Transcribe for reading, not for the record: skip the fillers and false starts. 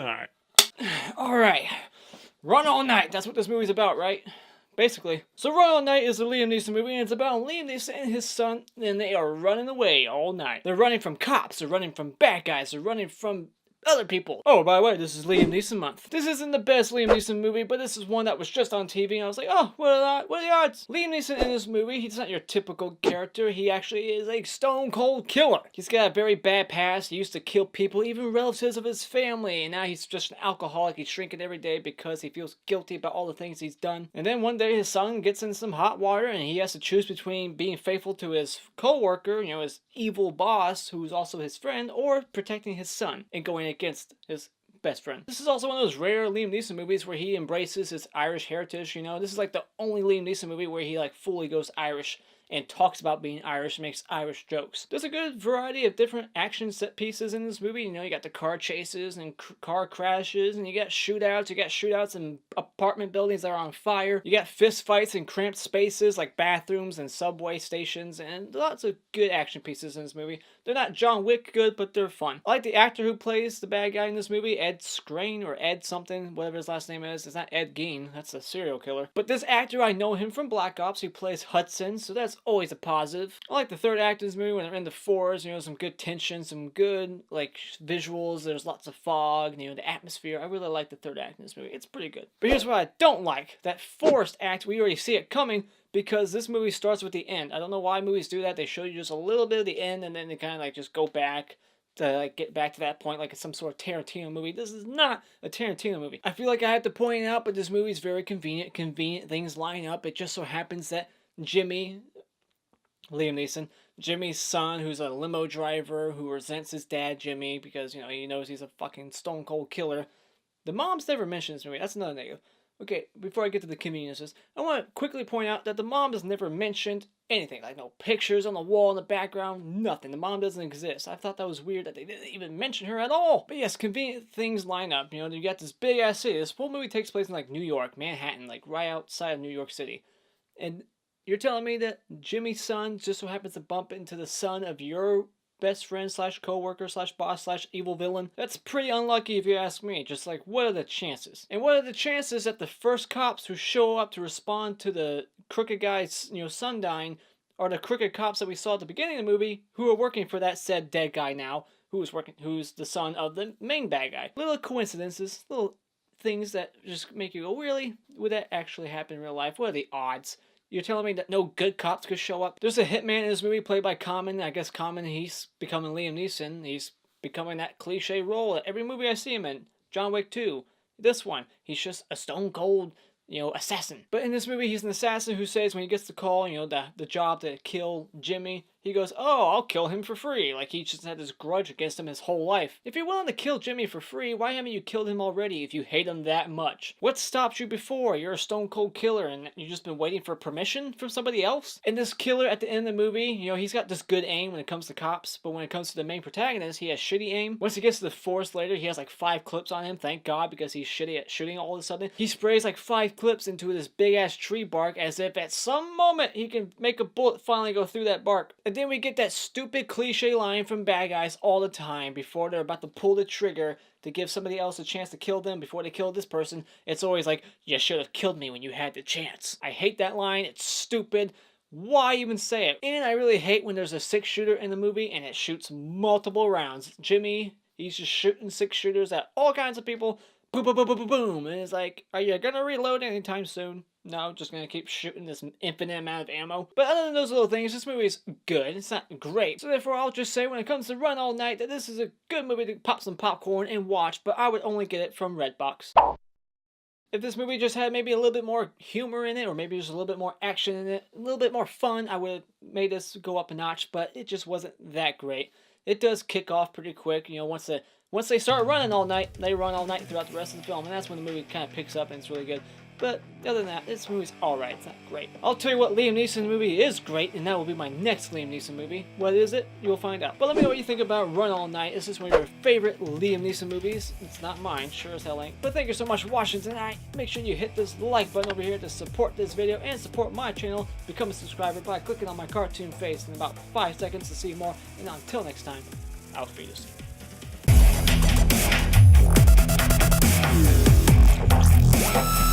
night. Alright. Run All Night. That's what this movie's about, right? Basically. So Run All Night is a Liam Neeson movie, and it's about Liam Neeson and his son, and they are running away all night. They're running from cops, they're running from bad guys, they're running from other people. Oh, by the way, this is Liam Neeson month. This isn't the best Liam Neeson movie, but this is one that was just on TV, and I was like, oh, what are the odds? Liam Neeson in this movie, he's not your typical character. He actually is a stone cold killer. He's got a very bad past. He used to kill people, even relatives of his family, and now he's just an alcoholic. He's drinking every day because he feels guilty about all the things he's done. And then one day his son gets in some hot water, and he has to choose between being faithful to his co-worker, you know, his evil boss, who's also his friend, or protecting his son and going against his best friend. This is also one of those rare Liam Neeson movies where he embraces his Irish heritage, you know. This is like the only Liam Neeson movie where he like fully goes Irish and talks about being Irish, makes Irish jokes. There's a good variety of different action set pieces in this movie. You know, you got the car chases and car crashes, and you got shootouts. You got shootouts in apartment buildings that are on fire. You got fist fights in cramped spaces like bathrooms and subway stations, and lots of good action pieces in this movie. They're not John Wick good, but they're fun. I like the actor who plays the bad guy in this movie, Ed Skrein, or Ed something, whatever his last name is. It's not Ed Gein, that's a serial killer. But this actor, I know him from Black Ops, who plays Hudson, so that's always a positive. I like the third act in this movie when they're in the forest, you know, some good tension, some good, like, visuals. There's lots of fog, you know, the atmosphere. I really like the third act in this movie. It's pretty good. But here's what I don't like. That forest act, we already see it coming, because this movie starts with the end. I don't know why movies do that. They show you just a little bit of the end, and then they kind of, like, just go back to, like, get back to that point like it's some sort of Tarantino movie. This is not a Tarantino movie. I feel like I have to point it out, but this movie is very convenient. Convenient things line up. It just so happens that Jimmy, Liam Neeson, Jimmy's son, who's a limo driver who resents his dad, Jimmy, because, you know, he knows he's a fucking stone cold killer. The mom's never mentioned in this movie. That's another negative. Okay, before I get to the conveniences, I want to quickly point out that the mom has never mentioned anything. Like, no pictures on the wall in the background, nothing. The mom doesn't exist. I thought that was weird that they didn't even mention her at all. But yes, convenient things line up. You know, you got this big-ass city. This whole movie takes place in, like, New York, Manhattan, like, right outside of New York City. And you're telling me that Jimmy's son just so happens to bump into the son of your best friend slash co-worker slash boss slash evil villain? That's pretty unlucky if you ask me. Just like, what are the chances? And what are the chances that the first cops who show up to respond to the crooked guy's, you know, son dying are the crooked cops that we saw at the beginning of the movie who are working for that said dead guy now, who's the son of the main bad guy? Little coincidences, little things that just make you go, really? Would that actually happen in real life? What are the odds? You're telling me that no good cops could show up? There's a hitman in this movie played by Common. I guess Common, he's becoming Liam Neeson. He's becoming that cliche role that every movie I see him in. John Wick 2. This one, he's just a stone cold, you know, assassin. But in this movie, he's an assassin who says when he gets the call, you know, the job to kill Jimmy, he goes, oh, I'll kill him for free. Like, he just had this grudge against him his whole life. If you're willing to kill Jimmy for free, why haven't you killed him already if you hate him that much? What stopped you before? You're a stone cold killer and you've just been waiting for permission from somebody else? And this killer at the end of the movie, you know, he's got this good aim when it comes to cops, but when it comes to the main protagonist, he has shitty aim. Once he gets to the forest later, he has like 5 clips on him, thank God, because he's shitty at shooting all of a sudden. He sprays like 5 clips into this big ass tree bark as if at some moment he can make a bullet finally go through that bark. And then we get that stupid cliche line from bad guys all the time before they're about to pull the trigger to give somebody else a chance to kill them before they kill this person. It's always like, you should have killed me when you had the chance. I hate that line. It's stupid. Why even say it? And I really hate when there's a 6-shooter in the movie and it shoots multiple rounds. Jimmy, he's just shooting 6-shooters at all kinds of people. Boom, boom, boom, boom, boom, boom. And it's like, are you gonna reload anytime soon? No, just gonna keep shooting this infinite amount of ammo. But other than those little things, this movie is good. It's not great. So therefore, I'll just say when it comes to Run All Night that this is a good movie to pop some popcorn and watch, but I would only get it from Redbox. If this movie just had maybe a little bit more humor in it, or maybe just a little bit more action in it, a little bit more fun, I would have made this go up a notch, but it just wasn't that great. It does kick off pretty quick, you know, once they start running all night, they run all night throughout the rest of the film, and that's when the movie kind of picks up and it's really good. But other than that, this movie's alright. It's not great. I'll tell you what Liam Neeson movie is great, and that will be my next Liam Neeson movie. What is it? You'll find out. But let me know what you think about Run All Night. Is this one of your favorite Liam Neeson movies? It's not mine. Sure as hell ain't. But thank you so much for watching tonight. Make sure you hit this like button over here to support this video and support my channel. Become a subscriber by clicking on my cartoon face in about 5 seconds to see more. And until next time, I'll feed you soon. Bye.